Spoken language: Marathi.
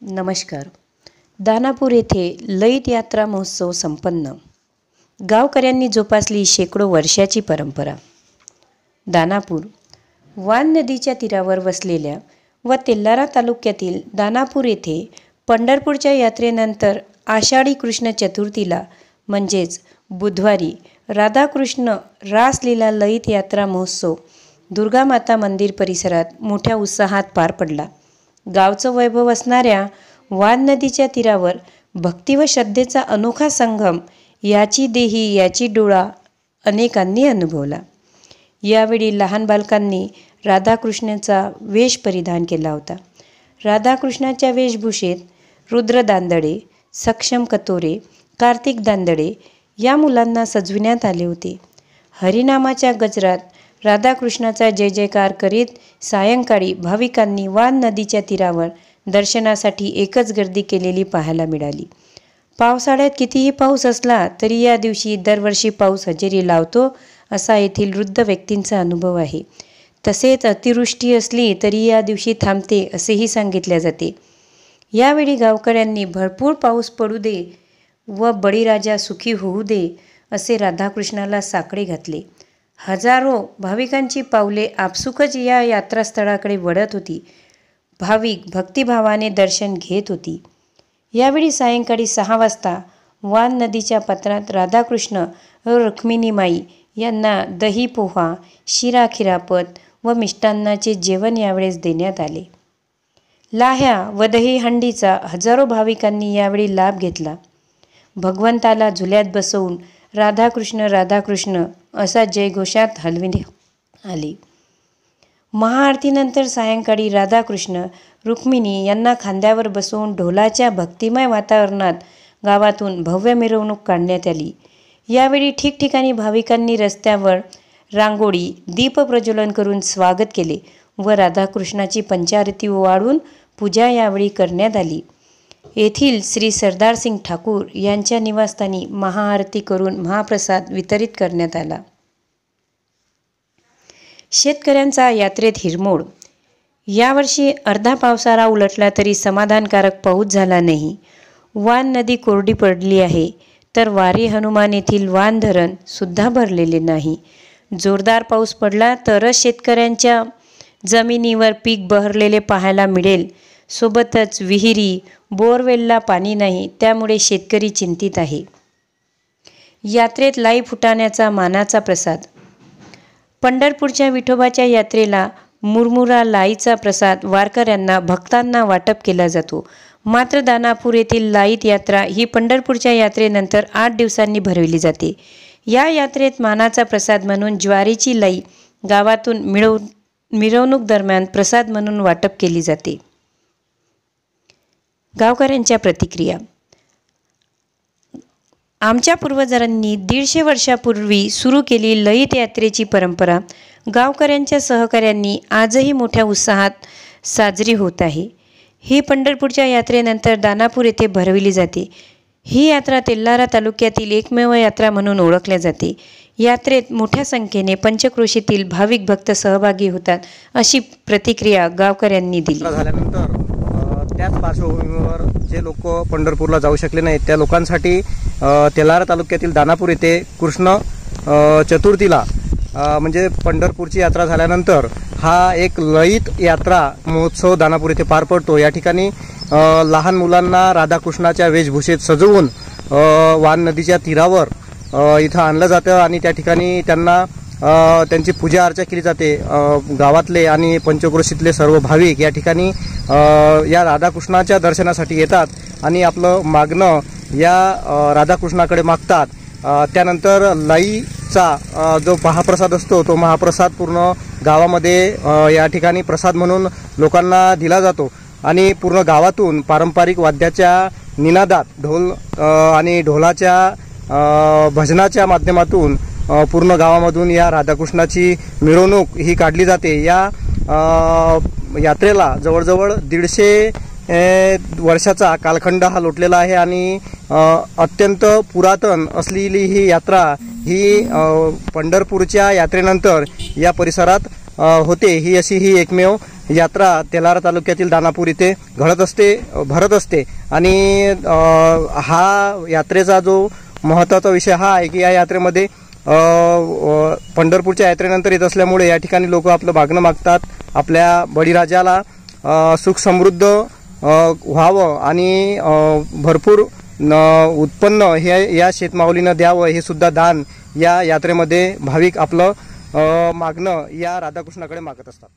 नमस्कार. दानापूर येथे लयित यात्रा महोत्सव संपन्न. गावकऱ्यांनी जोपासली शेकडो वर्षाची परंपरा. दानापूर वान नदीच्या तीरावर वसलेल्या व तेल्लारा तालुक्यातील दानापूर येथे पंढरपूरच्या यात्रेनंतर आषाढी कृष्ण चतुर्थीला म्हणजेच बुधवारी राधाकृष्ण रासलीला लयित यात्रा महोत्सव दुर्गामाता मंदिर परिसरात मोठ्या उत्साहात पार पडला. गावचं वैभव असणाऱ्या वान नदीच्या तीरावर भक्ती व श्रद्धेचा अनोखा संगम याची देही याची डोळा अनेकांनी अनुभवला. यावेळी लहान बालकांनी राधाकृष्णाचा वेश परिधान केला होता. राधाकृष्णाच्या वेशभूषेत रुद्र दांदडे, सक्षम कतोरे, कार्तिक दांदडे या मुलांना सजविण्यात आले होते. हरिनामाच्या गजरात राधाकृष्णाचा जय जयकार करीत सायंकाळी भाविकांनी वान नदीच्या तीरावर दर्शनासाठी एकच गर्दी केलेली पाहायला मिळाली. पावसाळ्यात कितीही पाऊस असला तरी या दिवशी दरवर्षी पाऊस हजेरी लावतो असा येथील वृद्ध व्यक्तींचा अनुभव आहे. तसेच अतिवृष्टी असली तरी या दिवशी थांबते असेही सांगितले जाते. यावेळी गावकऱ्यांनी भरपूर पाऊस पडू दे व बळीराजा सुखी होऊ दे असे राधाकृष्णाला साकडे घातले. हजारो भाविकांची पावले आपसुकच या यात्रास्थळाकडे वळत होती. भाविक भक्तिभावाने दर्शन घेत होती. यावेळी सायंकाळी 6 वाजता वान नदीच्या पात्रात राधाकृष्ण व रुक्मिणीमाई यांना दही पोहा, शिरा खिरापत व मिष्टान्नाचे जेवण यावेळेस देण्यात आले. लाह्या व दही हंडीचा हजारो भाविकांनी यावेळी लाभ घेतला. भगवंताला झुल्यात बसवून राधाकृष्ण राधाकृष्ण असा जयघोषात हलविण्यात आले. महाआरतीनंतर सायंकाळी राधाकृष्ण रुक्मिणी यांना खांद्यावर बसवून ढोलाच्या भक्तिमय वातावरणात गावातून भव्य मिरवणूक काढण्यात आली. यावेळी ठिकठिकाणी भाविकांनी रस्त्यावर रांगोळी, दीप प्रज्वलन करून स्वागत केले व राधाकृष्णाची पंचारती ओवाळून पूजा यावेळी करण्यात आली. येथील श्री सरदारसिंग ठाकूर यांच्या निवासस्थानी महाआरती करून महाप्रसाद वितरित करण्यात आला. शेतकऱ्यांचा यात्रेत हिरमोड. यावर्षी अर्धा पावसाळा उलटला तरी समाधानकारक पाऊस झाला नाही. वान नदी कोरडी पडली आहे तर वारी हनुमान येथील वान धरण सुद्धा भरलेले नाही. जोरदार पाऊस पडला तरच शेतकऱ्यांच्या जमिनीवर पीक बहरलेले पाहायला मिळेल. सोबतच विहिरी, बोरवेलला पाणी नाही, त्यामुळे शेतकरी चिंतित आहे. यात्रेत लाई फुटाण्याचा मानाचा प्रसाद. पंढरपूरच्या विठोबाच्या यात्रेला मुरमुरा लाईचा प्रसाद वारकऱ्यांना भक्तांना वाटप केला जातो. मात्र दानापूर येथील लाईत यात्रा ही पंढरपूरच्या यात्रेनंतर 8 दिवसांनी भरविली जाते. या यात्रेत मानाचा प्रसाद म्हणून ज्वारीची लाई गावातून मिरवणूक दरम्यान प्रसाद म्हणून वाटप केली जाते. गावकऱ्यांच्या प्रतिक्रिया. आमच्या पूर्वजांनी 150 वर्षापूर्वी सुरू केली लयित यात्रेची परंपरा गावकऱ्यांच्या सहकार्यांनी आजही मोठ्या उत्साहात साजरी होत आहे. ही पंढरपूरच्या यात्रेनंतर दानापूर येथे भरविली जाते. ही यात्रा तेल्लारा तालुक्यातील एकमेव यात्रा म्हणून ओळखल्या जाते. यात्रेत मोठ्या संख्येने पंचक्रोशीतील भाविक भक्त सहभागी होतात अशी प्रतिक्रिया गावकऱ्यांनी दिली. त्याच पार्श्वभूमीवर जे लोक पंढरपूरला जाऊ शकले नाहीत त्या लोकांसाठी तेल्लारा तालुक्यातील दानापूर येथे कृष्ण चतुर्थीला म्हणजे पंढरपूरची यात्रा झाल्यानंतर हा एक लयित यात्रा महोत्सव दानापूर येथे पार पडतो. या ठिकाणी लहान मुलांना राधाकृष्णाच्या वेशभूषेत सजवून वान नदीच्या तीरावर इथं आणलं जातं आणि त्या ठिकाणी त्यांना त्यांची पूजा अर्चा केली जाते. गावातले आणि पंचक्रोशीतले सर्व भाविक या ठिकाणी या राधाकृष्णाच्या दर्शनासाठी येतात आणि आपलं मागणं या राधाकृष्णाकडे मागतात. त्यानंतर लाईचा जो महाप्रसाद असतो तो महाप्रसाद पूर्ण गावामध्ये या ठिकाणी प्रसाद म्हणून लोकांना दिला जातो आणि पूर्ण गावातून पारंपरिक वाद्याच्या निनादात ढोल आणि ढोलाच्या भजनाच्या माध्यमातून पूर्ण गावामधून या राधाकृष्णाची मिरवणूक ही काढली जाते. या यात्रेला जवळजवळ 150 वर्षाचा कालखंड हा लोटलेला आहे आणि अत्यंत पुरातन असलेली ही यात्रा ही पंढरपूरच्या यात्रेनंतर या परिसरात होते. ही एकमेव यात्रा तेल्हारा तालुक्यातील दानापूर इथे भरत असते आणि हा यात्रेचा जो महत्त्वाचा विषय हा आहे की या यात्रेमध्ये पंढरपूरच्या यात्रेनंतर येत असल्यामुळे या ठिकाणी लोक आपलं मागणं मागतात, आपल्या बळीराजाला सुख समृद्ध व्हावं आणि भरपूर उत्पन्न हे या शेतमाऊलीनं द्यावं, हे सुद्धा दान या यात्रेमध्ये भाविक आपलं मागणं या राधाकृष्णाकडे मागत असतात.